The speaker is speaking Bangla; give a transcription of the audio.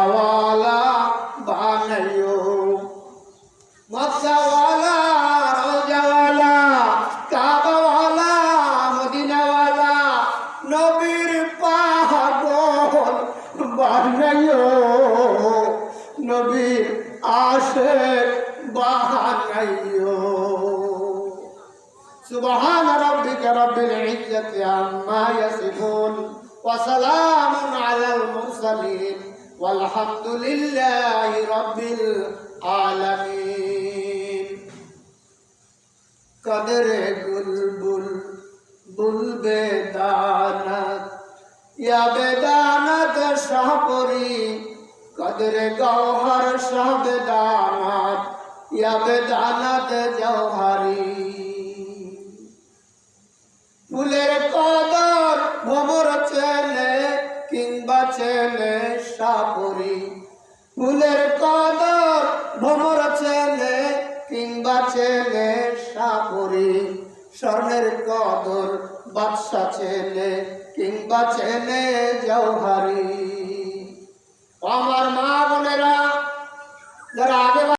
মক্কাওয়ালা বানাইও, মক্কাওয়ালা, রওজাওয়ালা, কাবাওয়ালা, মদিনাওয়ালা, নবীর পাগল বানাইও, নবীর আশিক বানাইও। সুবহান রাব্বিকা রাব্বিল ইজ্জাতি আম্মা ইয়াসিফুন ওয়া সালামুন আলাল মুরসালিন ওয়ালহামদুলিল্লাহি রাব্বিল আলামিন। কদরে বুলবুল বুলবে দানাত, ইয়া বেদানাত শাহপুরি, কদরে গওহর শাহ বেদানাত, ইয়া বেদানাত জওহারি। ফুলের কদর ভমর চেনে কিংবা চেনে শাহপুরি, ফুলের কদর ভমর চেনে কিংবা চেনে শাহপুরি, স্বর্ণের কদর বাদশা চেনে কিংবা চেনে জওহারি। আমার মা বোনেরা যারা আগে